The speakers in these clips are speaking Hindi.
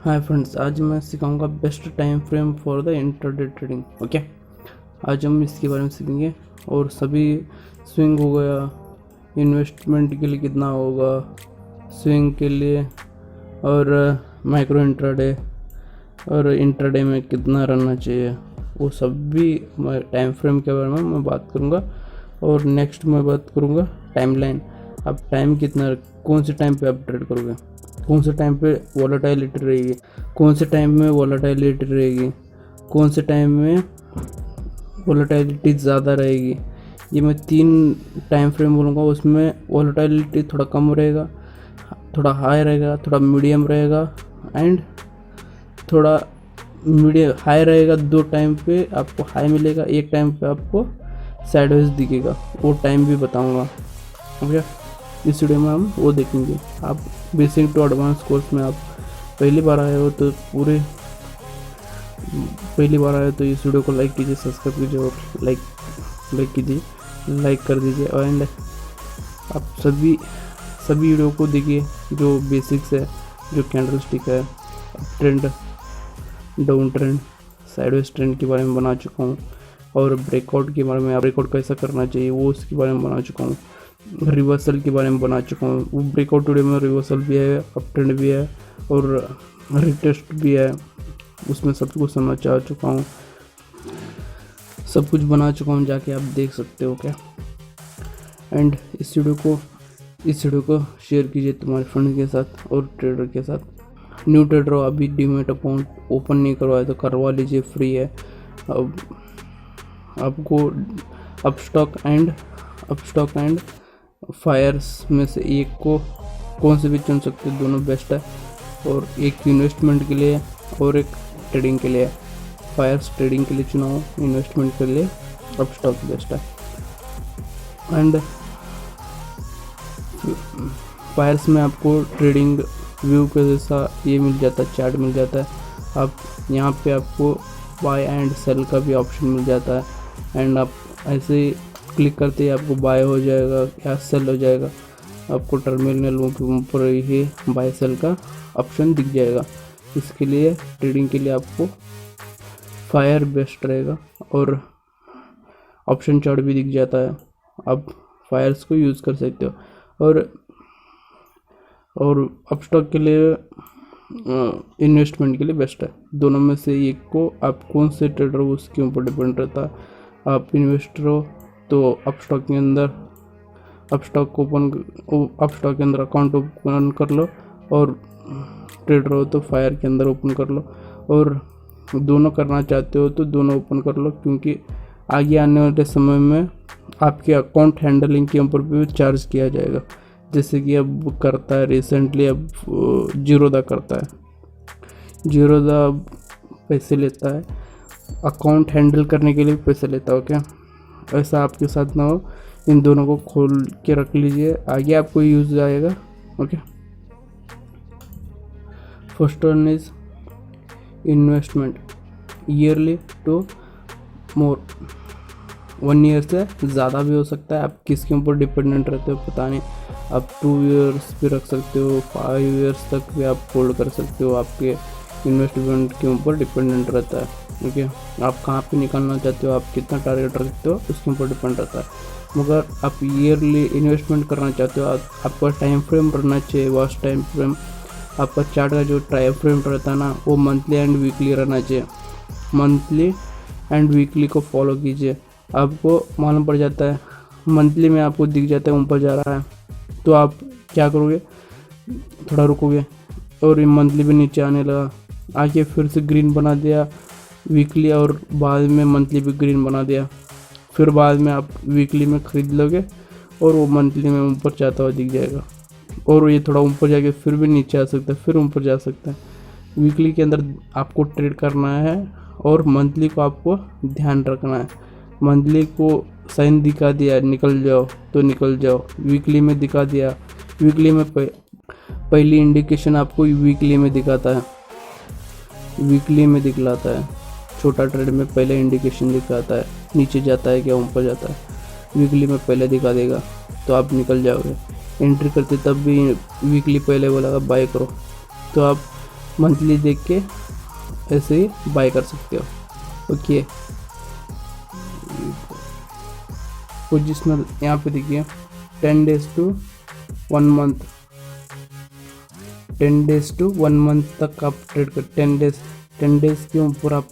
हाय फ्रेंड्स, आज मैं सिखाऊंगा best time frame for the intraday trading. Okay, आज हम इसके बारे में सीखेंगे। और सभी स्विंग हो गया, इन्वेस्टमेंट के लिए कितना होगा, स्विंग के लिए, और माइक्रो इंट्राडे और इंट्राडे में कितना रहना चाहिए, वो सब भी टाइम फ्रेम के बारे में मैं बात करूँगा। और नेक्स्ट मैं बात करूँगा टाइमलाइन। आप टाइम कितना, कौन से टाइम पे आप ट्रेड करोगे, कौन से टाइम पे वॉलेटिलिटी रहेगी, कौन से टाइम में वॉलेटिलिटी रहेगी, कौन से टाइम में वॉलेटिलिटी ज़्यादा रहेगी। ये मैं 3 टाइम फ्रेम बोलूँगा। उसमें वॉलेटिलिटी थोड़ा कम रहेगा, थोड़ा हाई रहेगा, थोड़ा मीडियम रहेगा एंड थोड़ा मीडियम हाई रहेगा। 2 टाइम पे आपको हाई मिलेगा, एक टाइम पे आपको साइडवेज दिखेगा, वो टाइम भी बताऊँगा। ओके, इस वीडियो में हम वो देखेंगे। आप बेसिक टू एडवांस कोर्स में आप पहली बार आए हो तो इस वीडियो को लाइक कीजिए, सब्सक्राइब कीजिए और लाइक कीजिए, लाइक कर दीजिए। एंड आप सभी वीडियो को देखिए जो बेसिक्स है, जो कैंडल स्टिक है, trend, down trend, sideways trend के बारे में बना चुका हूँ। और ब्रेकआउट के बारे में, ब्रेकआउट कैसा करना चाहिए वो उसके बारे में बना चुका हूँ। रिवर्सल के बारे में बना चुका हूँ। वो ब्रेकआउट टुडे में रिवर्सल भी है, अप ट्रेंड भी है और रिटेस्ट भी है। उसमें सब कुछ समझ आ चुका हूँ, सब कुछ बना चुका हूँ, जाके आप देख सकते हो क्या। एंड इस वीडियो को शेयर कीजिए तुम्हारे फ्रेंड के साथ और ट्रेडर के साथ। न्यू ट्रेडर हो, अभी डीमेट अकाउंट ओपन नहीं करवाया तो करवा लीजिए, फ्री है। अब आपको अपस्टॉक एंड फायर्स में से एक को कौन से भी चुन सकते हो, दोनों बेस्ट है। और एक इन्वेस्टमेंट के लिए और एक ट्रेडिंग के लिए। फायर्स ट्रेडिंग के लिए चुनाओ, इन्वेस्टमेंट के लिए अपस्टॉक बेस्ट है। एंड फायर्स में आपको ट्रेडिंग व्यू के जैसा ये मिल जाता है, चार्ट मिल जाता है। आप यहाँ पे आपको बाय एंड सेल का भी ऑप्शन मिल जाता है। एंड आप ऐसे क्लिक करते ही आपको बाय हो जाएगा या सेल हो जाएगा। आपको टर्मिनल के ऊपर ही बाय सेल का ऑप्शन दिख जाएगा। इसके लिए ट्रेडिंग के लिए आपको फायर बेस्ट रहेगा और ऑप्शन चार्ट भी दिख जाता है, आप फायर्स को यूज़ कर सकते हो। और अपस्टॉक के लिए इन्वेस्टमेंट के लिए बेस्ट है। दोनों में से एक को आप कौन से ट्रेडर हो उसके ऊपर डिपेंड रहता है। आप इन्वेस्टर हो तो अपस्टॉक के अंदर अपस्टॉक के अंदर अकाउंट ओपन कर लो, और ट्रेडर हो तो फायर के अंदर ओपन कर लो। और दोनों करना चाहते हो तो दोनों ओपन कर लो, क्योंकि आगे आने वाले समय में आपके अकाउंट हैंडलिंग के ऊपर भी चार्ज किया जाएगा। जैसे कि अब करता है रिसेंटली, अब जीरोधा करता है। जीरोधा पैसे लेता है, अकाउंट हैंडल करने के लिए पैसे लेता है। ओके, ऐसा आपके साथ ना हो। इन दोनों को खोल के रख लीजिए, आगे आपको यूज आएगा। Okay, first one is investment, yearly two more. 1 year से ज़्यादा भी हो सकता है, आप किसके ऊपर डिपेंडेंट रहते हो पता नहीं। आप 2 ईयर्स भी रख सकते हो, 5 ईयर्स तक भी आप होल्ड कर सकते हो, आपके इन्वेस्टमेंट के ऊपर डिपेंडेंट रहता है। ओके, आप कहाँ पे निकालना चाहते हो, आप कितना टारगेट रखते हो उसके ऊपर डिपेंड रहता है। मगर आप ईयरली इन्वेस्टमेंट करना चाहते हो, आपका टाइम फ्रेम रहना चाहिए, वास्ट टाइम फ्रेम। आपका चार्ट का जो टाइम फ्रेम रहता है ना, वो मंथली एंड वीकली रहना चाहिए। मंथली एंड वीकली को फॉलो कीजिए, आपको मालूम पड़ जाता है। मंथली में आपको दिख जाता है ऊपर जा रहा है तो आप क्या करोगे, थोड़ा रुकोगे और ये मंथली भी नीचे आने लगा, आगे फिर से ग्रीन बना दिया वीकली, और बाद में मंथली भी ग्रीन बना दिया। फिर बाद में आप वीकली में ख़रीद लोगे और वो मंथली में ऊपर जाता हुआ दिख जाएगा। और ये थोड़ा ऊपर जाके फिर भी नीचे आ सकता है, फिर ऊपर जा सकता है। वीकली के अंदर आपको ट्रेड करना है और मंथली को आपको ध्यान रखना है। मंथली को साइन दिखा दिया निकल जाओ तो निकल जाओ, वीकली में दिखा दिया, वीकली में पहली इंडिकेशन आपको वीकली में दिखाता है, वीकली में दिखलाता है। छोटा ट्रेड में पहले इंडिकेशन दिखाता है, नीचे जाता है क्या ऊपर जाता है, वीकली में पहले दिखा देगा तो आप निकल जाओगे। एंट्री करते तब भी वीकली पहले बोला बाय करो, तो आप मंथली देख के ऐसे ही बाय कर सकते हो। ओके, पोजिशनल यहाँ पे देखिए 10 days to 1 month, 10 days to 1 month तक आप ट्रेड कर 10 डेज के ऊपर आप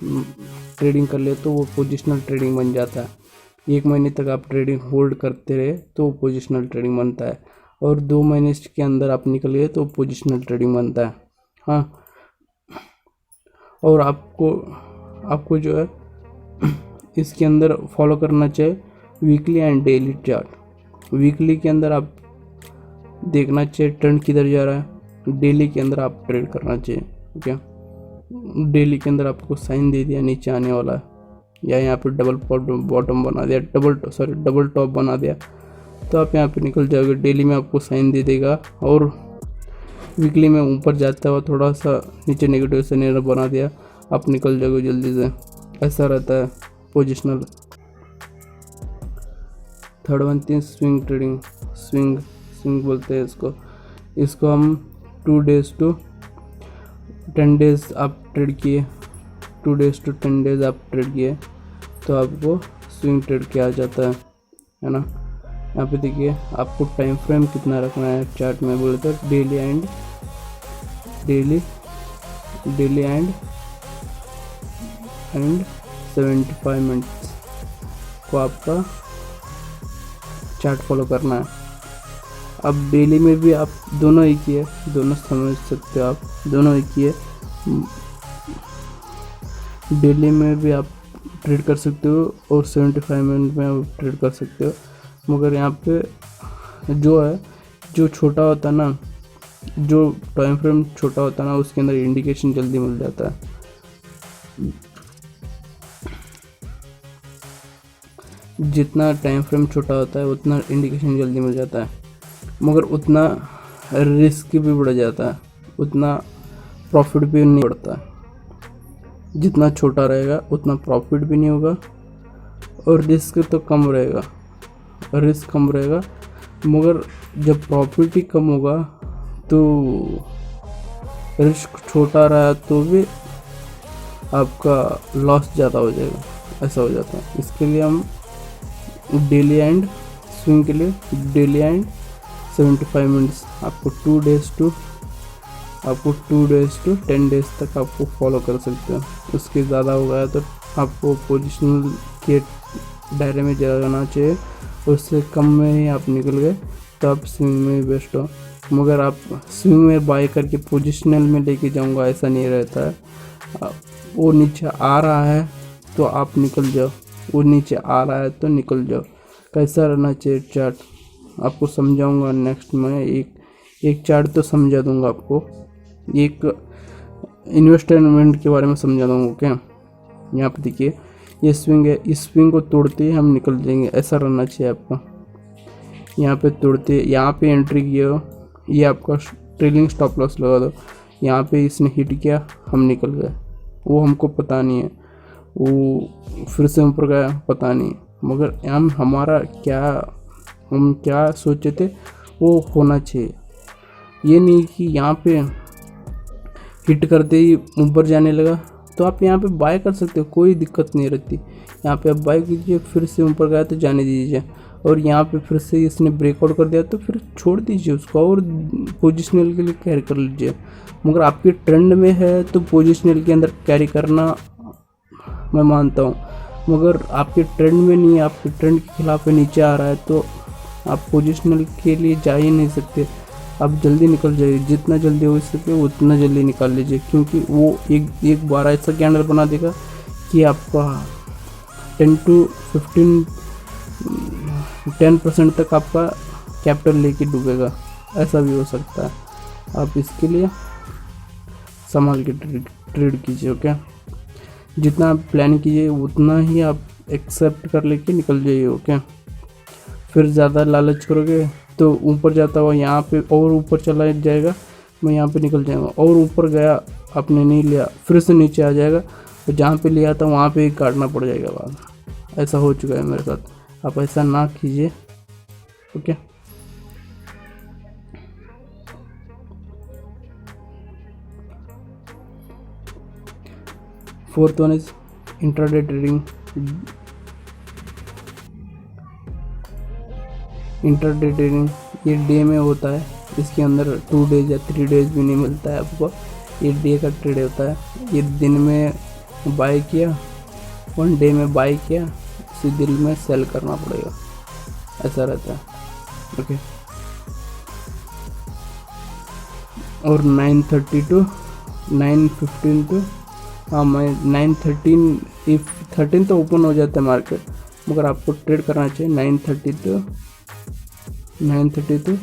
ट्रेडिंग कर ले तो वो पोजिशनल ट्रेडिंग बन जाता है। 1 महीने तक आप ट्रेडिंग होल्ड करते रहे तो वो पोजिशनल ट्रेडिंग बनता है, और 2 महीने के अंदर आप निकल गए तो पोजिशनल ट्रेडिंग बनता है। हाँ, और आपको जो है इसके अंदर फॉलो करना चाहिए weekly and daily chart. Weekly के अंदर आप देखना चाहिए ट्रेंड किधर जा रहा है, डेली के अंदर आप ट्रेड करना चाहिए। ओके, डेली के अंदर आपको साइन दे दिया नीचे आने वाला है, या यहाँ पे डबल बॉटम बना दिया, डबल टॉप बना दिया, तो आप यहाँ पे निकल जाओगे। डेली में आपको साइन दे देगा, और वीकली में ऊपर जाता हुआ थोड़ा सा नीचे नेगेटिव सिनेरियो बना दिया, आप निकल जाओगे जल्दी से। ऐसा रहता है पोजिशनल। थर्ड वन थी स्विंग ट्रेडिंग। स्विंग बोलते हैं इसको हम 2 डेज टू 10 डेज आप ट्रेड किए, 2 डेज टू 10 डेज आप ट्रेड किए तो आपको स्विंग ट्रेड किया जाता है ना। यहाँ पे देखिए आपको टाइम फ्रेम कितना रखना है चार्ट में, बोले तो डेली एंड 75 मिनट्स को आपका चार्ट फॉलो करना है। अब डेली में भी आप दोनों एक ही है, दोनों समझ सकते हो, आप दोनों एक ही है। डेली में भी आप ट्रेड कर सकते हो और 75 मिनट में आप ट्रेड कर सकते हो, मगर यहाँ पे जो छोटा होता है ना, जो टाइम फ्रेम छोटा होता है ना, उसके अंदर इंडिकेशन जल्दी मिल जाता है। जितना टाइम फ्रेम छोटा होता है उतना इंडिकेशन जल्दी मिल जाता है, मगर उतना रिस्क भी बढ़ जाता है, उतना प्रॉफिट भी नहीं बढ़ता। जितना छोटा रहेगा उतना प्रॉफिट भी नहीं होगा, और रिस्क तो कम रहेगा, मगर जब प्रॉफिट ही कम होगा तो रिस्क छोटा रहा तो भी आपका लॉस ज़्यादा हो जाएगा, ऐसा हो जाता है। इसके लिए हम डेली एंड स्विंग के लिए डेली एंड 75 मिनट्स आपको 2 डेज टू 10 डेज तक आपको फॉलो कर सकते हो। उसके ज़्यादा हो गया तो आपको पोजिशनल के दायरे में जाना चाहिए, उससे कम में ही आप निकल गए तो आप स्विंग में बेस्ट हो। मगर आप स्विंग में बाय करके पोजिशनल में लेके जाऊंगा ऐसा नहीं रहता है। वो नीचे आ रहा है तो आप निकल जाओ, वो नीचे आ रहा है तो निकल जाओ। कैसा रहना चाहिए चार्ट आपको समझाऊंगा नेक्स्ट में, एक चार्ट तो समझा दूंगा आपको, एक इन्वेस्टमेंट के बारे में समझा दूंगा। क्या यहाँ पे देखिए ये स्विंग है, इस स्विंग को तोड़ते ही हम निकल जाएंगे, ऐसा रहना चाहिए आपको। यहाँ पे तोड़ते, यहाँ पे एंट्री किया हो, ये आपका ट्रेलिंग स्टॉप लॉस लगा दो, यहाँ पे इसने हिट किया हम निकल गए, वो हमको पता नहीं है, वो फिर से ऊपर गया पता नहीं, मगर हम क्या सोचे थे वो होना चाहिए। ये नहीं कि यहाँ पे हिट करते ही ऊपर जाने लगा तो आप यहाँ पे बाय कर सकते हो, कोई दिक्कत नहीं रहती। यहाँ पे आप बाय कीजिए, फिर से ऊपर गया तो जाने दीजिए, और यहाँ पे फिर से इसने ब्रेकआउट कर दिया तो फिर छोड़ दीजिए उसको और पोजिशनल के लिए कैरी कर लीजिए। मगर आपके ट्रेंड में है तो पोजिशनल के अंदर कैरी करना मैं मानता हूँ, मगर आपके ट्रेंड में नहीं है, आपके ट्रेंड के खिलाफ नीचे आ रहा है तो आप पोजिशनल के लिए जा ही नहीं सकते। आप जल्दी निकल जाइए, जितना जल्दी हो सके उतना जल्दी निकाल लीजिए, क्योंकि वो एक बार ऐसा कैंडल बना देगा कि आपका 10% तक आपका कैपिटल लेके डूबेगा, ऐसा भी हो सकता है। आप इसके लिए संभाल के ट्रेड कीजिए। ओके, जितना आप प्लान कीजिए उतना ही आप एक्सेप्ट कर लेके निकल जाइए। ओके, फिर ज़्यादा लालच करोगे तो ऊपर जाता हुआ यहाँ पे और ऊपर चला जाएगा, मैं यहाँ पे निकल जाऊँगा, और ऊपर गया आपने नहीं लिया फिर से नीचे आ जाएगा, और जहाँ पे लिया था वहाँ पे ही काटना पड़ जाएगा बाद। ऐसा हो चुका है मेरे साथ, आप ऐसा ना कीजिए। Okay, fourth one is intraday trading. Intraday trading ये डे में होता है, इसके अंदर 2 डेज या 3 डेज भी नहीं मिलता है आपको, ये डे का ट्रेड होता है। ये दिन में बाय किया, 1 डे में बाय किया, उसी दिन में सेल करना पड़ेगा, ऐसा रहता है। ओके, और 9:30 to 9:15 to मैं 9:13 13 तो ओपन हो जाता है मार्केट, मगर आपको ट्रेड करना चाहिए 9:30 to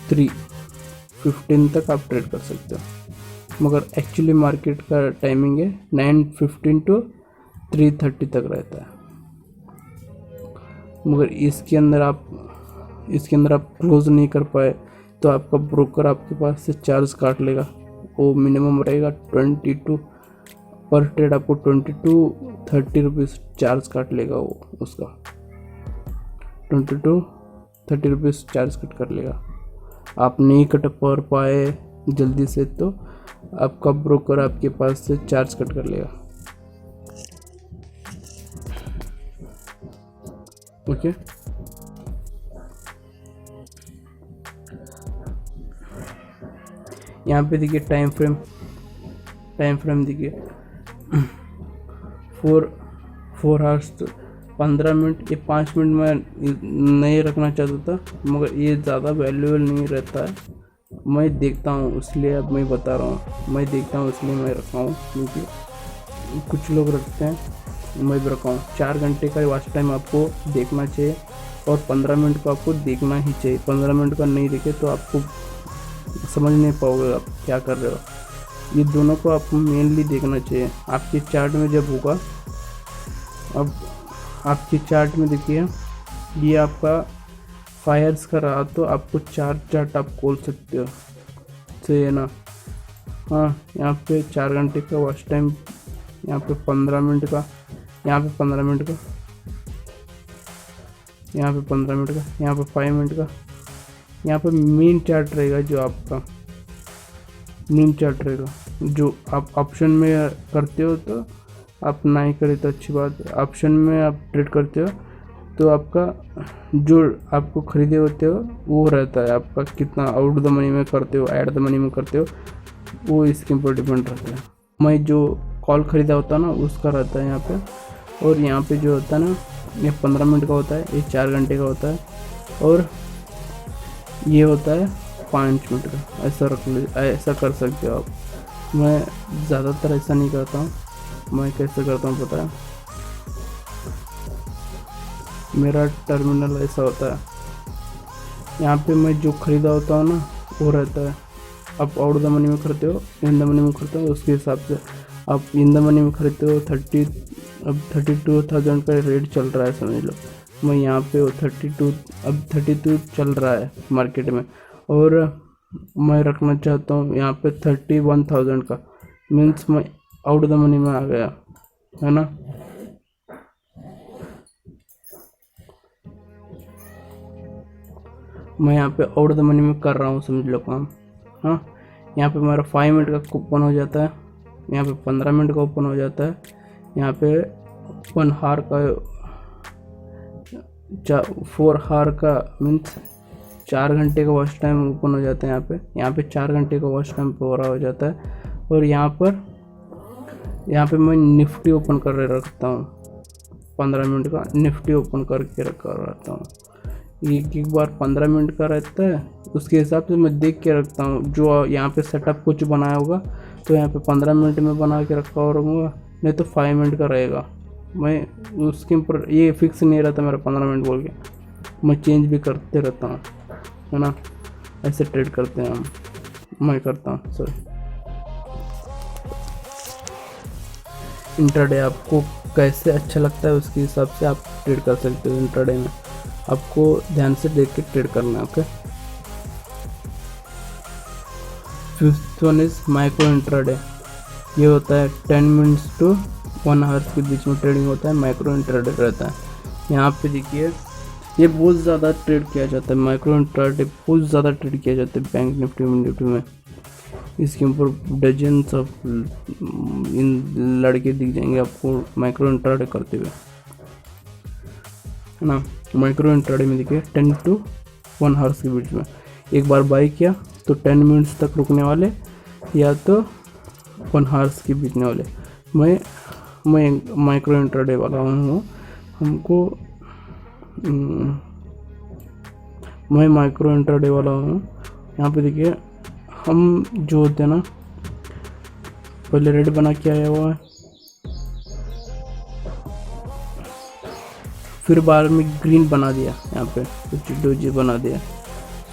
3:15 तक आप ट्रेड कर सकते हो, मगर एक्चुअली मार्केट का टाइमिंग है 9:15 to 3:30 तक रहता है। मगर इसके अंदर आप क्लोज नहीं कर पाए तो आपका ब्रोकर आपके पास से चार्ज काट लेगा, वो मिनिमम रहेगा 22 पर ट्रेड, आपको 22-30 रुपीज़ चार्ज काट लेगा वो, उसका 22-30 रुपीज़ चार्ज कट कर लेगा। आप नहीं कट कर पाए जल्दी से तो आपका ब्रोकर आपके पास से चार्ज कट कर लेगा। ओके, यहाँ पे देखिए टाइम फ्रेम देखिए 4 आवर्स 15 मिनट, ये 5 मिनट में नहीं रखना चाहता था, मगर ये ज़्यादा वैल्यूएबल नहीं रहता है। मैं देखता हूँ इसलिए अब मैं बता रहा हूँ, मैं देखता हूँ इसलिए मैं रखा हूँ, क्योंकि कुछ लोग रखते हैं, मैं भी रखा हूँ। 4 घंटे का वॉच टाइम आपको देखना चाहिए और 15 मिनट को आपको देखना ही चाहिए। 15 मिनट का नहीं देखे तो आपको समझ नहीं पाओगे आप क्या कर रहे हो। ये दोनों को आपको मेनली देखना चाहिए। आपके चार्ट में जब होगा, अब आपके चार्ट में देखिए ये आपका फायर्स का रहा तो आपको 4 चार्ट आप खोल सकते हो, सही है ना। हाँ, यहाँ पे 4 घंटे का वॉच टाइम, यहाँ पे 15 मिनट का, यहाँ पे 15 मिनट का, यहाँ पे 15 मिनट का, यहाँ पे 5 मिनट का। यहाँ पे मेन चार्ट रहेगा, जो आपका मेन चार्ट रहेगा। जो आप ऑप्शन में करते हो तो आप ना ही करें तो अच्छी बात है। ऑप्शन में आप ट्रेड करते हो तो आपका जो आपको खरीदे होते हो वो रहता है, आपका कितना आउट द मनी में करते हो, ऐड द मनी में करते हो, वो इसके ऊपर डिपेंड रहता है। मैं जो कॉल ख़रीदा होता है ना उसका रहता है यहाँ पे, और यहाँ पे जो होता है ना ये 15 मिनट का होता है, ये 4 घंटे का होता है, और ये होता है 5 मिनट का। ऐसा रख ले, ऐसा कर सकते हो आप। मैं ज़्यादातर ऐसा नहीं करता हूँ। मैं कैसे करता हूँ पता है, मेरा टर्मिनल ऐसा होता है, यहाँ पे मैं जो ख़रीदा होता हूँ ना वो रहता है। आप आउट द मनी में करते हो, इन द मनी में करते हो, उसके हिसाब से आप इन द मनी में खरीदते हो। 32,000 का रेट चल रहा है समझ लो। मैं यहाँ पे 32 चल रहा है मार्केट में, और मैं रखना चाहता हूँ यहाँ पे 31,000 का, मीन्स मैं आउट द मनी में आ गया, है ना। मैं यहाँ पे आउट द मनी में कर रहा हूँ समझ लो काम। हाँ, यहाँ पे मेरा 5 मिनट का ओपन हो जाता है, यहाँ पे 15 मिनट का ओपन हो जाता है, यहाँ पे 1 हार का 4 हार का मीन्स 4 घंटे का वॉच टाइम ओपन हो जाता है। यहाँ पे 4 घंटे का वॉच टाइम पूरा हो जाता है। और यहाँ पे मैं निफ्टी ओपन कर रखता हूँ, 15 मिनट का निफ्टी ओपन करके रखा रहता हूँ। एक बार 15 मिनट का रहता है, उसके हिसाब से मैं देख के रखता हूँ। जो यहाँ पे सेटअप कुछ बनाया होगा तो यहाँ पे 15 मिनट में बना के रखा होगा, नहीं तो 5 मिनट का रहेगा। मैं उसके ऊपर ये फिक्स नहीं रहता मेरा 15 मिनट बोल के, मैं चेंज भी करते रहता हूँ, है ना। ऐसे ट्रेड करते हैं हम, मैं करता हूँ। सॉरी, इंट्राडे आपको कैसे अच्छा लगता है उसके हिसाब से आप ट्रेड कर सकते हो। इंट्राडे में आपको ध्यान से देख के ट्रेड करना है। Okay, fifth one is micro intraday. ये होता है 10 मिनट्स टू 1 आवर्स के बीच में ट्रेडिंग होता है, माइक्रो इंट्राडे रहता है। यहाँ पे देखिए ये बहुत ज़्यादा ट्रेड किया जाता है, माइक्रो इंट्राडे बहुत ज़्यादा ट्रेड किया जाता है बैंक निफ्टी में। इसके ऊपर डजन सब इन लड़के दिख जाएंगे आपको माइक्रो इंट्राडे करते हुए, है ना। माइक्रो इंट्राडे में देखिए 10 to 1 आवर्स के बीच में एक बार बाई किया तो 10 मिनट्स तक रुकने वाले या तो 1 आवर्स के बीतने वाले। मैं माइक्रो इंट्राडे वाला हूँ, हमको मैं माइक्रो इंट्राडे वाला हूँ। यहाँ पे देखिए हम जो होते हैं ना, पहले रेड बना के आया हुआ है, फिर बाद में ग्रीन बना दिया, यहाँ पे कुछ डोजी बना दिया,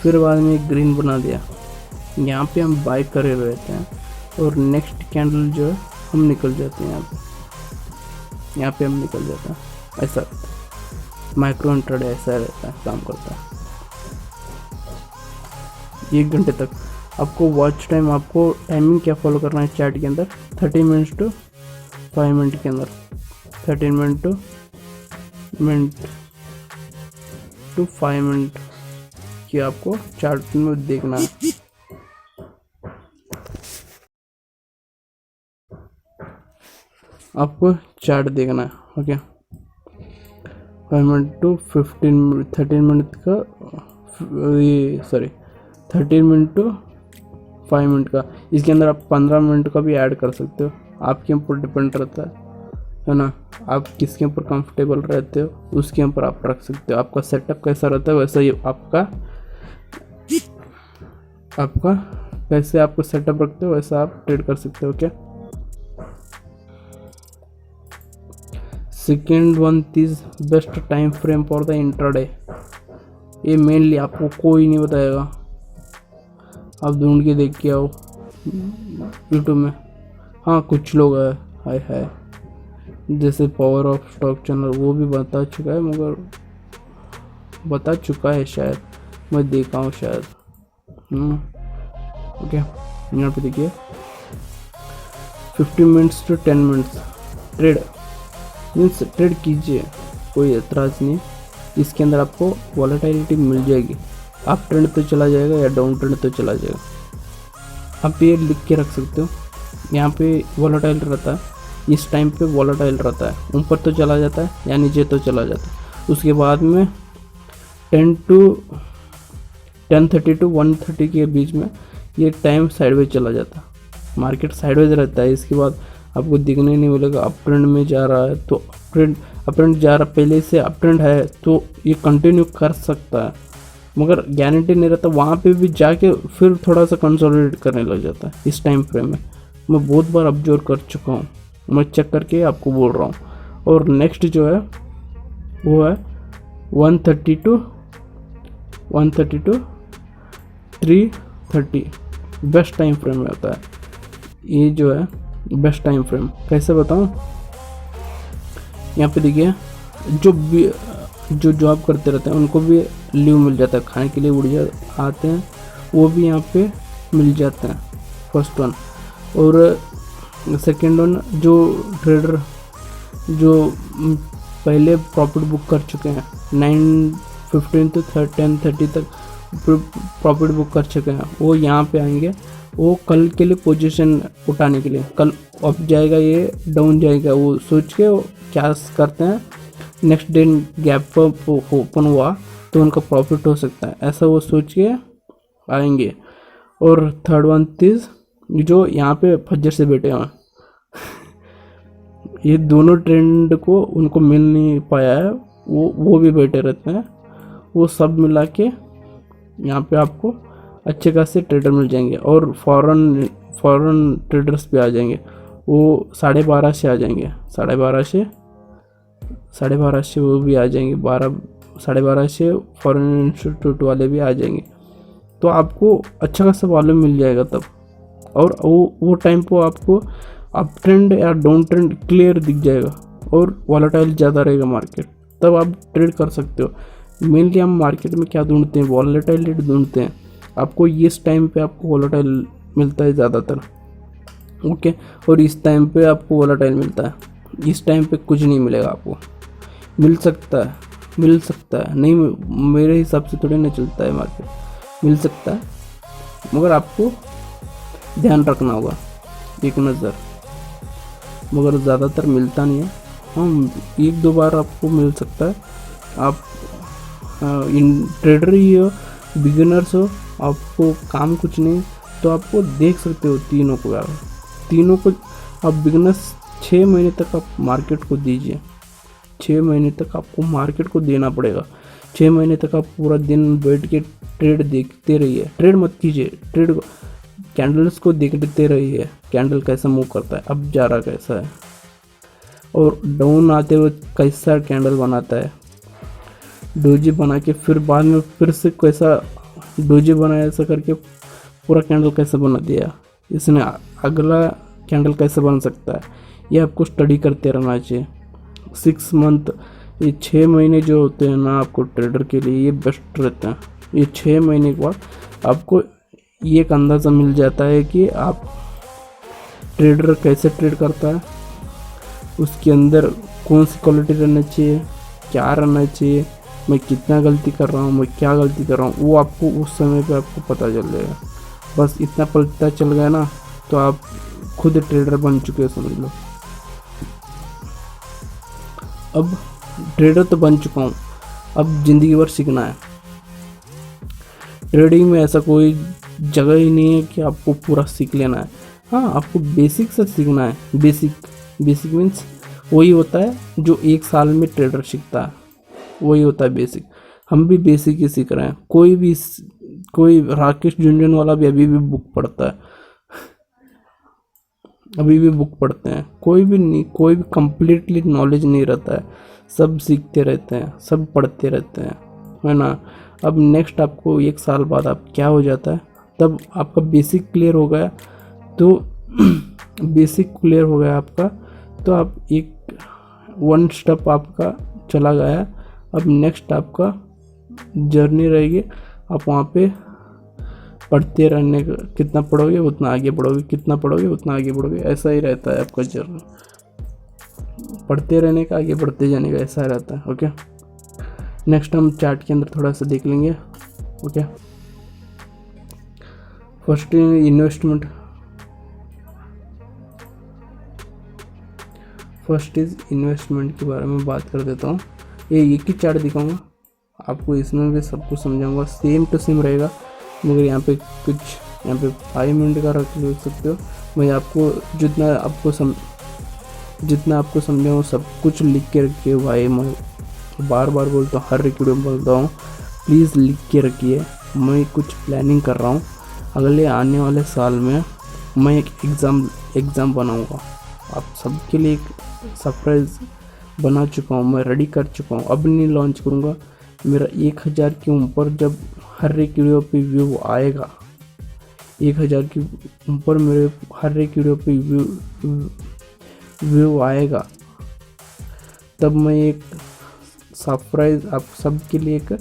फिर बाद में ग्रीन बना दिया। यहाँ पे हम बाय करे रहते हैं और नेक्स्ट कैंडल जो है हम निकल जाते हैं, यहाँ पे हम निकल जाते हैं। ऐसा माइक्रो इंट्राडे ऐसा रहता है, काम करता है 1 घंटे तक। आपको वॉच टाइम, आपको टाइमिंग क्या फॉलो करना है चार्ट के अंदर, 30 मिनट टू 5 मिनट के अंदर, 13 मिनट टू 5 मिनट की आपको चार्ट में देखना है। आपको चार्ट देखना है, ओके। 5 मिनट टू 13 मिनट का, ये सॉरी 13 मिनट टू 5 मिनट का। इसके अंदर आप 15 मिनट का भी ऐड कर सकते हो, आपके ऊपर डिपेंड रहता है ना। आप किसके ऊपर कंफर्टेबल रहते हो उसके ऊपर आप रख सकते हो। आपका सेटअप कैसा रहता है वैसा ही आपका कैसे आपको सेटअप रखते हो वैसा आप ट्रेड कर सकते हो, क्या। Second one is best time frame for the intraday. ये मेनली आपको कोई नहीं बताएगा, आप ढूंढ के देख के आओ यूट्यूब में। हाँ कुछ लोग है हाय जैसे पावर ऑफ स्टॉक चैनल, वो भी बता चुका है, मगर बता चुका है शायद, मैं देखा हूँ शायद। ओके, यहाँ पे देखिए 15 minutes to 10 minutes trade means trade कीजिए, कोई एतराज़ नहीं। इसके अंदर आपको वॉलेटिलिटी मिल जाएगी, अप ट्रेंड तो चला जाएगा या डाउन ट्रेंड तो चला जाएगा। आप ये लिख के रख सकते हो, यहाँ पे वॉलेटाइल रहता है, इस टाइम पे वॉलेटाइल रहता है, ऊपर तो चला जाता है या नीचे तो चला जाता है। उसके बाद में 10:30 to 1:30 के बीच में ये टाइम साइडवेज चला जाता है, मार्केट साइडवेज रहता है। इसके बाद आपको दिखने नहीं मिलेगा अप ट्रेंड में जा रहा है, तो अप ट्रेंड जा रहा, पहले से अप ट्रेंड है तो ये कंटिन्यू कर सकता है, मगर गारंटी नहीं रहता। वहाँ पे भी जाके फिर थोड़ा सा कंसोलिडेट करने लग जाता है इस टाइम फ्रेम में। मैं बहुत बार ऑब्जर्व कर चुका हूँ, मैं चेक करके आपको बोल रहा हूँ। और नेक्स्ट जो है वो है 1:30 to 3:30 बेस्ट टाइम फ्रेम में होता है। ये जो है बेस्ट टाइम फ्रेम कैसे बताऊँ, यहाँ पे देखिए जो जॉब करते रहते हैं उनको भी लीव मिल जाता है, खाने के लिए उड़ आते हैं, वो भी यहाँ पे मिल जाते हैं, फर्स्ट वन। और सेकेंड वन जो ट्रेडर जो पहले प्रॉफिट बुक कर चुके हैं 9:15 to 10:30 तक प्रॉफिट बुक कर चुके हैं, वो यहाँ पे आएंगे। वो कल के लिए पोजीशन उठाने के लिए, कल अप जाएगा ये डाउन जाएगा, वो सोच के वो क्या करते हैं, नेक्स्ट डे गैप ओपन हुआ तो उनका प्रॉफिट हो सकता है, ऐसा वो सोच के आएंगे। और थर्ड वन इज जो यहाँ पे फज्जर से बैठे हैं ये दोनों ट्रेंड को उनको मिल नहीं पाया है, वो भी बैठे रहते हैं। वो सब मिला के यहाँ पे आपको अच्छे खासे ट्रेडर मिल जाएंगे। और फॉरेन ट्रेडर्स भी आ जाएंगे, वो 12:30 से आ जाएंगे, 12:30 से वो भी आ जाएंगे, 12:30 से फॉरेन इंस्टीट्यूट वाले भी आ जाएंगे। तो आपको अच्छा खासा वॉल्यूम मिल जाएगा तब। और वो टाइम पे आपको अप ट्रेंड या डाउन ट्रेंड क्लियर दिख जाएगा और वॉलेटाइल ज़्यादा रहेगा मार्केट, तब आप ट्रेड कर सकते हो। मेनली हम मार्केट में क्या ढूंढते हैं, वॉलेटाइलिटी ढूंढते हैं। आपको इस टाइम पे आपको वॉलेटाइल मिलता है ज़्यादातर, ओके। और इस टाइम पे आपको वॉलेटाइल मिलता है, इस टाइम पे कुछ नहीं मिलेगा आपको। मिल सकता है नहीं, मेरे हिसाब से थोड़ी नहीं चलता है मार्केट, मिल सकता है, मगर आपको ध्यान रखना होगा, एक नज़र, मगर ज़्यादातर मिलता नहीं है। हाँ, एक दो बार आपको मिल सकता है। आप इन ट्रेडर ही हो, बिगिनर्स हो, आपको काम कुछ नहीं, तो आपको देख सकते हो तीनों को यार, तीनों को आप बिगिनर्स 6 महीने तक आप मार्केट को दीजिए। 6 महीने तक आपको मार्केट को देना पड़ेगा। 6 महीने तक आप पूरा दिन बैठ के ट्रेड देखते रहिए, ट्रेड मत कीजिए, ट्रेड कैंडल्स को देखते रहिए, कैंडल कैसा मूव करता है, अब जा रहा कैसा है, और डाउन आते हुए कैसा कैंडल बनाता है, डोजी बना के फिर बाद में फिर से कैसा डोजी बनाया, ऐसा करके पूरा कैंडल कैसे बना दिया इसने, अगला कैंडल कैसे बन सकता है, ये आपको स्टडी करते रहना चाहिए। 6 मंथ, ये 6 महीने जो होते हैं ना आपको ट्रेडर के लिए ये बेस्ट रहते हैं। ये 6 महीने के बाद आपको ये एक अंदाज़ा मिल जाता है कि आप ट्रेडर कैसे ट्रेड करता है, उसके अंदर कौन सी क्वालिटी रहना चाहिए, क्या रहना चाहिए, मैं कितना गलती कर रहा हूँ, मैं क्या गलती कर रहा हूँ, वो आपको उस समय पे आपको पता चल जाएगा। बस इतना पता चल गया ना तो आप खुद ट्रेडर बन चुके हो समझ लो। अब ट्रेडर तो बन चुका हूँ, अब ज़िंदगी भर सीखना है। ट्रेडिंग में ऐसा कोई जगह ही नहीं है कि आपको पूरा सीख लेना है। हाँ, आपको बेसिक से सीखना है। बेसिक मीन्स वही होता है जो 1 साल में ट्रेडर सीखता है, वही होता है बेसिक। हम भी बेसिक ही सीख रहे हैं। कोई राकेश झुनझुनवाला भी अभी भी बुक पढ़ता है, अभी भी बुक पढ़ते हैं। कोई भी कंप्लीटली नॉलेज नहीं रहता है, सब सीखते रहते हैं, सब पढ़ते रहते हैं, है ना। अब नेक्स्ट आपको 1 साल बाद आप क्या हो जाता है, तब आपका बेसिक क्लियर हो गया, तो बेसिक क्लियर हो गया आपका, तो आप एक 1 स्टेप आपका चला गया। अब नेक्स्ट आपका जर्नी रहेगी, आप वहाँ पे पढ़ते रहने का, कितना पढ़ोगे उतना आगे बढ़ोगे, कितना पढ़ोगे उतना आगे बढ़ोगे, ऐसा ही रहता है आपका जर्नी। पढ़ते रहने का, आगे बढ़ते जाने का, ऐसा रहता है। ओके, नेक्स्ट हम चार्ट के अंदर थोड़ा सा देख लेंगे। Okay, first investment, first is investment के बारे में बात कर देता हूँ। ये एक ही चार्ट दिखाऊंगा आपको, इसमें भी सब कुछ समझाऊंगा, सेम टू सेम रहेगा, मगर यहाँ पे 5 मिनट का रख ले सकते हो। मैं आपको जितना आपको समझाऊँ सब कुछ लिख के रखिए भाई। मैं बार बार बोलता हूँ, हर वीडियो में बोलता हूँ, प्लीज़ लिख के रखिए। मैं कुछ प्लानिंग कर रहा हूँ, अगले आने वाले साल में मैं एक एग्ज़ाम बनाऊँगा, आप सबके लिए एक सरप्राइज़ बना चुका हूँ, मैं रेडी कर चुका हूँ, अब नहीं लॉन्च करूँगा। मेरा 1000 के ऊपर जब हर एक वीडियो पे व्यू आएगा, 1000 के ऊपर मेरे हर एक वीडियो पे व्यू आएगा, तब मैं एक सरप्राइज़ आप सबके लिए एक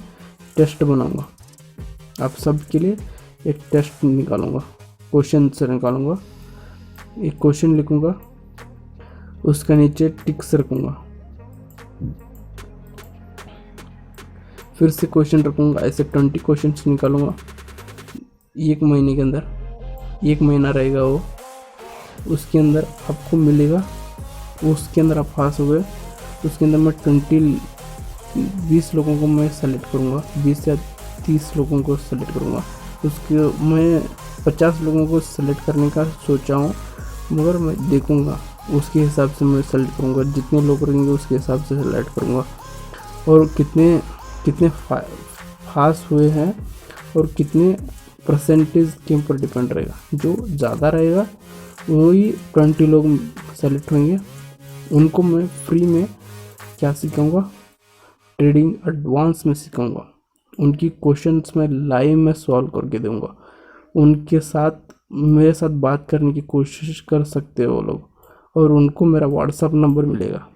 टेस्ट बनाऊँगा, आप सबके लिए एक टेस्ट निकालूँगा, क्वेश्चन से निकालूँगा, एक क्वेश्चन लिखूँगा, उसका नीचे टिक्स रखूँगा, फिर से क्वेश्चन रखूँगा, ऐसे 20 क्वेश्चन निकालूँगा 1 महीने के अंदर। 1 महीना रहेगा वो, उसके अंदर आपको मिलेगा, उसके अंदर आप पास हो गए, उसके अंदर मैं 20 लोगों को मैं सेलेक्ट करूँगा, 20 या 30 लोगों को सेलेक्ट करूँगा, उसके मैं 50 लोगों को सेलेक्ट करने का सोचा हूँ, मगर मैं देखूँगा उसके हिसाब से मैं सेलेक्ट करूँगा, जितने लोग रहेंगे उसके हिसाब से सेलेक्ट करूँगा, और कितने पास हुए हैं और कितने परसेंटेज के ऊपर डिपेंड रहेगा। जो ज़्यादा रहेगा वही 20 लोग सेलेक्ट होंगे, उनको मैं फ्री में क्या सिखाऊंगा, ट्रेडिंग एडवांस में सिखाऊंगा, उनकी क्वेश्चंस मैं लाइव में सॉल्व करके दूंगा, उनके साथ मेरे साथ बात करने की कोशिश कर सकते हो वो लोग, और उनको मेरा व्हाट्सअप नंबर मिलेगा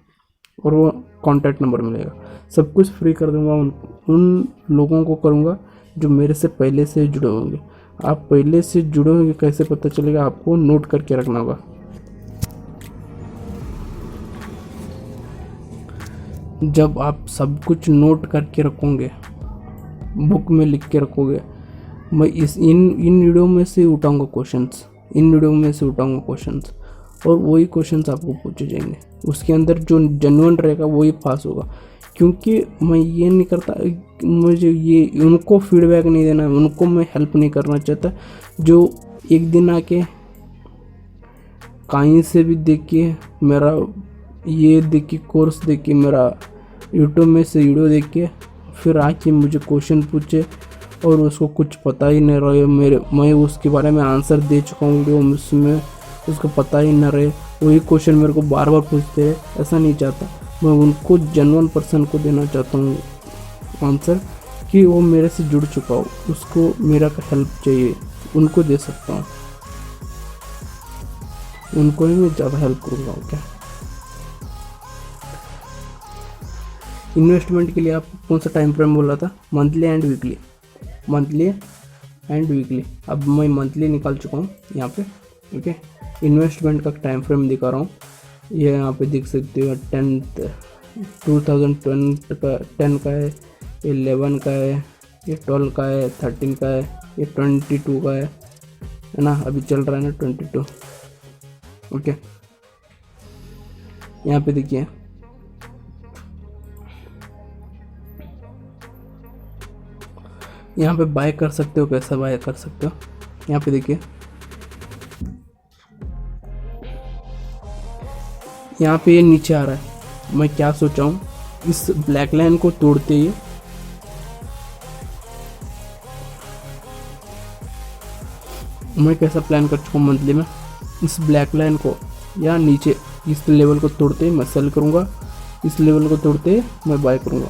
और वो कॉन्टैक्ट नंबर मिलेगा, सब कुछ फ्री कर दूंगा। उन लोगों को करूंगा जो मेरे से पहले से जुड़े होंगे। आप पहले से जुड़े होंगे कैसे पता चलेगा, आपको नोट करके रखना होगा। जब आप सब कुछ नोट करके रखोगे, बुक में लिख के रखोगे, मैं इन वीडियो में से उठाऊंगा क्वेश्चंस, इन वीडियो में से उठाऊंगा क्वेश्चंस, और वही क्वेश्चंस आपको पूछे जाएंगे। उसके अंदर जो जेन्युइन रहेगा वही पास होगा, क्योंकि मैं ये नहीं करता, मुझे ये उनको फीडबैक नहीं देना, उनको मैं हेल्प नहीं करना चाहता जो एक दिन आके कहीं से भी देख के मेरा ये देख के कोर्स देख के मेरा यूट्यूब में से वीडियो देख के फिर आके मुझे क्वेश्चन पूछे और उसको कुछ पता ही नहीं रहे, मैं उसके बारे में आंसर दे चुका हूँ वीडियो में, उसमें उसको पता ही ना रहे, वही क्वेश्चन मेरे को बार बार पूछते हैं। ऐसा नहीं चाहता मैं, उनको जेन्युइन पर्सन को देना चाहता हूँ आंसर कि वो मेरे से जुड़ चुका हो, उसको मेरा हेल्प चाहिए, उनको दे सकता हूँ, उनको ही मैं ज़्यादा हेल्प करूँगा। क्या इन्वेस्टमेंट के लिए आपको कौन सा टाइम फ्रेम बोला था? Monthly and weekly, monthly and weekly. अब मैं मंथली निकाल चुका हूँ यहाँ पे। ओके, इन्वेस्टमेंट का टाइम फ्रेम दिखा रहा हूँ, ये यहाँ पे देख सकते हो। 10 का है, 11 का है, ये 12 का है, 13 का है, ये 22 का है ना, अभी चल रहा है ना 22। ओके, यहाँ पे देखिए यहाँ पे बाय कर सकते हो, कैसा बाय कर सकते हो, यहाँ पे देखिए यहाँ पे ये नीचे आ रहा है। मैं क्या सोचा हूँ, इस ब्लैक लाइन को तोड़ते ही मैं कैसा प्लान कर चुका हूँ मंथली में, इस ब्लैक लाइन को या नीचे इस लेवल को तोड़ते ही मैं सेल करूँगा, इस लेवल को तोड़ते ही मैं बाय करूँगा।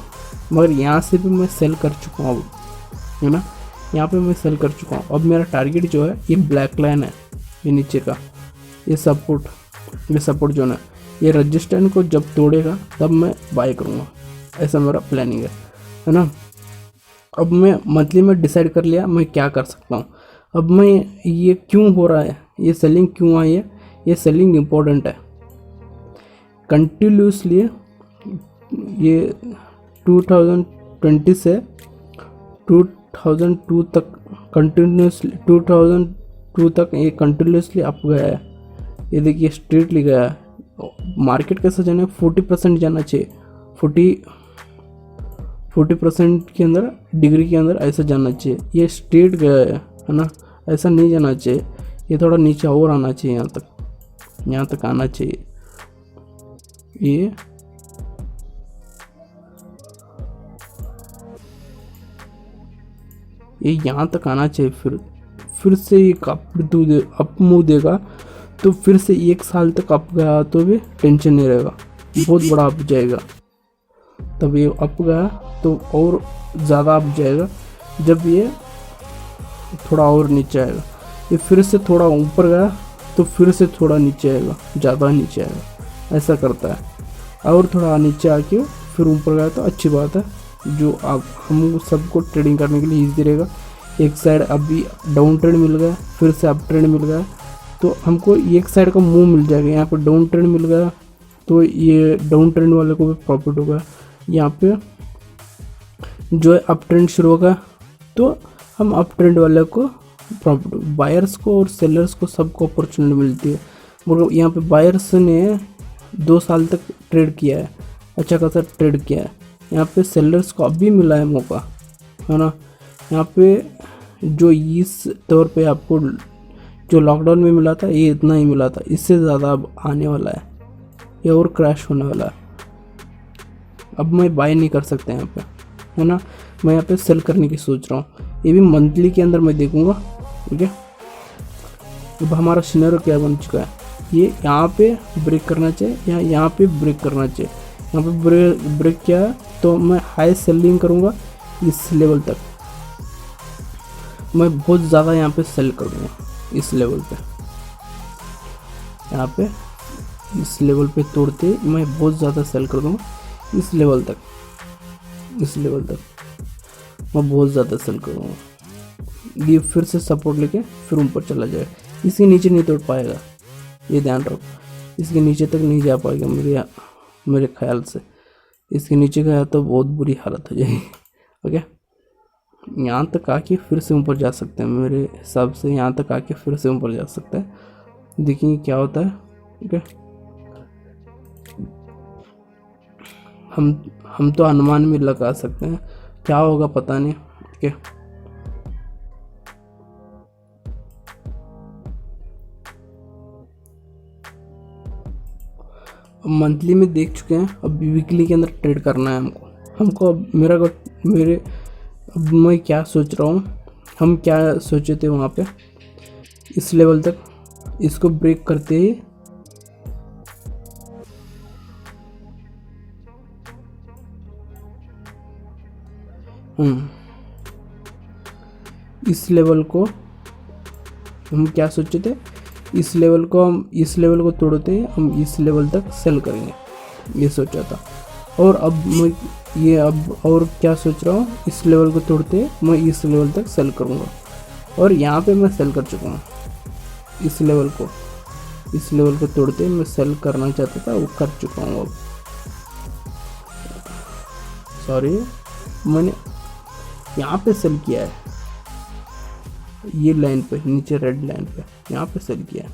मगर यहाँ से भी मैं सेल कर चुका हूँ अब, है ना, यहाँ पे मैं सेल कर चुका हूँ। अब मेरा टारगेट जो है ये ब्लैक लाइन है, ये नीचे का ये सपोर्ट जो है, ये रजिस्टेंस को जब तोड़ेगा तब मैं बाय करूँगा, ऐसा मेरा प्लानिंग है ना। अब मैं मंथली में डिसाइड कर लिया मैं क्या कर सकता हूँ। अब मैं ये क्यों हो रहा है, ये सेलिंग क्यों आई है, ये सेलिंग इम्पोर्टेंट है। कंटिन्यूसली ये 2020 से 2002 तक कंटिन्यूसली 2002 तक ये कंटिन्यूसली अप गया है। ये देखिए स्ट्रेटली गया है। मार्केट कैसा जाना है, 40% जाना चाहिए, 40% के अंदर डिग्री के अंदर ऐसा जाना चाहिए। ये स्ट्रेट गया है ना, ऐसा नहीं जाना चाहिए, ये थोड़ा नीचे और आना चाहिए, यहाँ तक आना चाहिए। ये यहाँ तक आना चाहिए, फिर से ये अप मूव देगा, तो फिर से 1 साल तक अप गया तो भी टेंशन नहीं रहेगा, बहुत बड़ा अप जाएगा। तब ये अप गया तो और ज़्यादा अप जाएगा, जब ये थोड़ा और नीचे आएगा, ये फिर से थोड़ा ऊपर गया तो फिर से थोड़ा नीचे आएगा, ज़्यादा नीचे आएगा, ऐसा करता है। और थोड़ा नीचे आके फिर ऊपर गया तो अच्छी बात है, जो आप हम सबको ट्रेडिंग करने के लिए ईजी रहेगा। एक साइड अभी डाउन ट्रेंड मिल गया, फिर से अप ट्रेंड मिल गया, तो हमको एक साइड का मूव मिल जाएगा। यहाँ पर डाउन ट्रेंड मिल गया तो ये डाउन ट्रेंड वाले को भी प्रॉफिट होगा। यहाँ पे जो है अप ट्रेंड शुरू होगा तो हम अप ट्रेंड वाले को प्रॉफिट, बायर्स को और सेलर्स को सबको अपॉर्चुनिटी मिलती है। मगर यहाँ पे बायर्स ने 2 साल तक ट्रेड किया है, अच्छा खासा ट्रेड किया है। यहाँ पे सेलर्स को अभी मिला है मौका, है ना। यहाँ पे जो इस तौर पे आपको जो लॉकडाउन में मिला था ये इतना ही मिला था, इससे ज़्यादा अब आने वाला है, ये और क्रैश होने वाला है। अब मैं बाय नहीं कर सकता यहाँ पे, है ना, मैं यहाँ पे सेल करने की सोच रहा हूँ। ये भी मंथली के अंदर मैं देखूँगा। ठीक है, अब हमारा सिनेरियो क्या बन चुका है, ये यहाँ पे ब्रेक करना चाहिए या यहाँ पे ब्रेक करना चाहिए। यहाँ पे ब्रेक किया है तो मैं हाई सेलिंग करूँगा इस लेवल तक, मैं बहुत ज़्यादा यहाँ पे सेल करूँगा इस लेवल पे। यहाँ पे इस लेवल पे तोड़ते मैं बहुत ज़्यादा सेल कर दूँगा इस लेवल तक, इस लेवल तक मैं बहुत ज़्यादा सेल करूँगा। ये फिर से सपोर्ट लेके फिर ऊपर चला जाएगा, इसके नीचे नहीं तोड़ पाएगा, ये ध्यान रखो, इसके नीचे तक नहीं जा पाएगा मेरे ख्याल से। इसके नीचे गया तो बहुत बुरी हालत हो जाएगी। ओके, यहाँ तक आके फिर से ऊपर जा सकते हैं, मेरे हिसाब से यहाँ तक आके फिर से ऊपर जा सकता है। देखेंगे क्या होता है। ठीक है, हम तो अनुमान भी लगा सकते हैं, क्या होगा पता नहीं। ठीक है, मंथली में देख चुके हैं, अब वीकली के अंदर ट्रेड करना है हमको। अब अब मैं क्या सोच रहा हूँ, हम क्या सोचे थे वहाँ पे, इस लेवल तक इसको ब्रेक करते ही इस लेवल को हम क्या सोचे थे, इस लेवल को तोड़ते ही हम इस लेवल तक सेल करेंगे, ये सोचा था। और अब मैं और क्या सोच रहा हूँ, इस लेवल को तोड़ते मैं इस लेवल तक सेल करूँगा। और यहाँ पे मैं सेल कर चुका हूँ, इस लेवल को तोड़ते मैं सेल करना चाहता था, वो कर चुका हूँ। अब सॉरी, मैंने यहाँ पे सेल किया है, ये लाइन पे नीचे रेड लाइन पे यहाँ पे सेल किया है,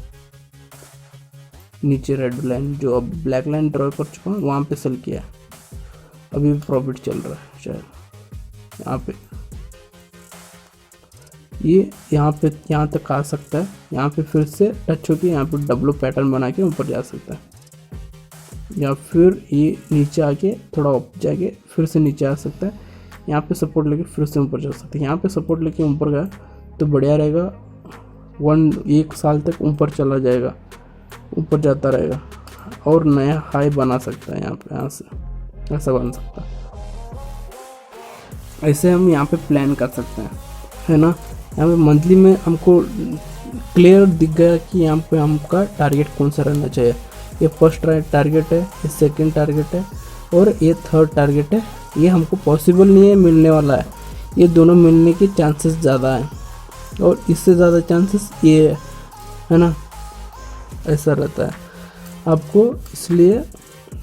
नीचे रेड लाइन जो अब ब्लैक लाइन ड्रॉ कर चुका हूँ वहाँ पे सेल किया है। अभी भी प्रॉफिट चल रहा है शायद। यहाँ पे ये यहाँ तक आ सकता है, यहाँ पे फिर से टच होकर यहाँ पे डब्लू पैटर्न बना के ऊपर जा सकता है, या फिर ये नीचे आके थोड़ा ऊपर जाके फिर से नीचे आ सकता है। यहाँ पे सपोर्ट लेके फिर से ऊपर जा सकते हैं। यहाँ पे सपोर्ट लेके ऊपर गया तो बढ़िया रहेगा, 1 साल तक ऊपर चला जाएगा, ऊपर जाता रहेगा और नया हाई बना सकता है। यहाँ से ऐसा बन सकता है, ऐसे हम यहाँ पे प्लान कर सकते हैं, है ना। यहाँ पे मंथली में हमको क्लियर दिख गया कि यहाँ पे हमका टारगेट कौन सा रहना चाहिए। ये फर्स्ट टारगेट है, ये सेकंड टारगेट है और ये थर्ड टारगेट है। ये हमको पॉसिबल नहीं है मिलने वाला है, ये दोनों मिलने के चांसेस ज़्यादा हैं और इससे ज़्यादा चांसेस ये है ना, ऐसा रहता है आपको। इसलिए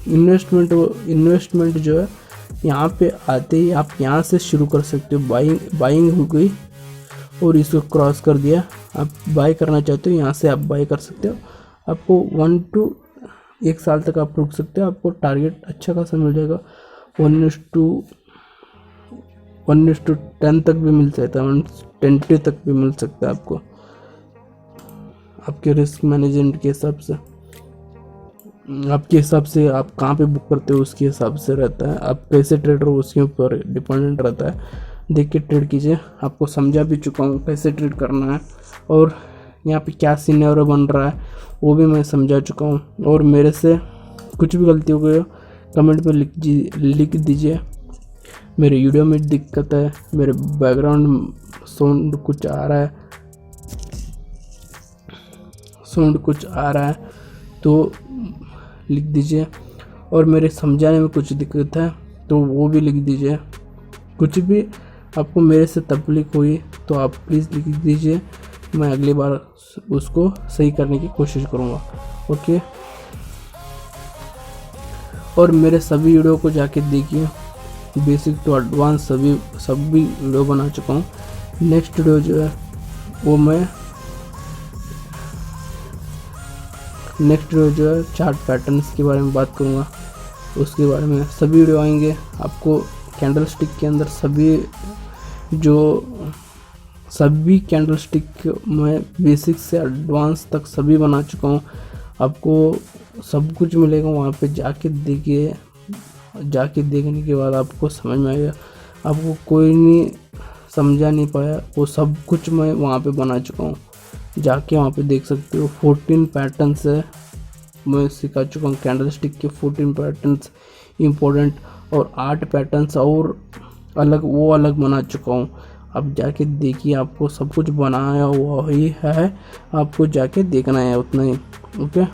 इन्वेस्टमेंट जो है यहाँ पे आते ही आप यहाँ से शुरू कर सकते हो। बाइंग हो गई और इसको क्रॉस कर दिया, आप बाय करना चाहते हो यहाँ से आप बाय कर सकते हो। आपको 1 साल तक आप रुक सकते हो, आपको टारगेट अच्छा खासा मिल जाएगा। 1:10 तक भी मिल सकता है, 1:20 तक भी मिल सकता है आपको, आपके रिस्क मैनेजमेंट के हिसाब से, आपके हिसाब से आप कहाँ पे बुक करते हो उसके हिसाब से रहता है। आप कैसे ट्रेडर हो उसके ऊपर डिपेंडेंट रहता है। देख के ट्रेड कीजिए, आपको समझा भी चुका हूँ कैसे ट्रेड करना है और यहाँ पे क्या सिनेरियो बन रहा है वो भी मैं समझा चुका हूँ। और मेरे से कुछ भी गलती हो गई हो कमेंट पे लिख दीजिए। मेरे वीडियो में दिक्कत है, मेरे बैकग्राउंड साउंड कुछ आ रहा है तो लिख दीजिए, और मेरे समझाने में कुछ दिक्कत है तो वो भी लिख दीजिए। कुछ भी आपको मेरे से तकलीफ हुई तो आप प्लीज़ लिख दीजिए, मैं अगली बार उसको सही करने की कोशिश करूँगा। ओके, और मेरे सभी वीडियो को जाके देखिए, बेसिक टू एडवांस सभी वीडियो बना चुका हूँ। नेक्स्ट वीडियो जो है वो मैं चार्ट पैटर्न्स के बारे में बात करूँगा, उसके बारे में सभी वीडियो आएंगे। आपको कैंडल स्टिक के अंदर सभी कैंडल स्टिक मैं बेसिक से एडवांस तक सभी बना चुका हूँ। आपको सब कुछ मिलेगा वहाँ पे, जाके देखिए। जाके देखने के बाद आपको समझ में आएगा। आपको कोई नहीं समझा नहीं पाया वो सब कुछ मैं वहाँ पे बना चुका हूँ, जाके वहाँ पे देख सकते हो। 14 पैटर्न्स है मैं सिखा चुका हूँ, कैंडल स्टिक के 14 पैटर्न्स इम्पोर्टेंट, और 8 पैटर्न्स और अलग बना चुका हूँ। अब जाके देखिए, आपको सब कुछ बनाया हुआ ही है, आपको जाके देखना है उतना ही। ओके,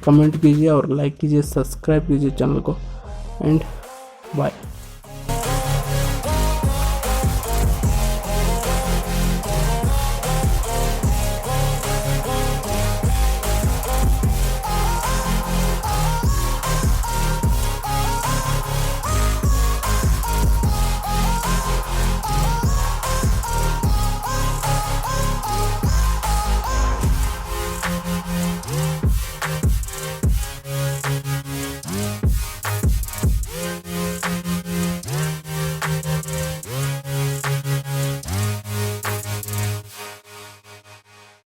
कमेंट कीजिए और लाइक कीजिए, सब्सक्राइब कीजिए चैनल को, एंड बाय।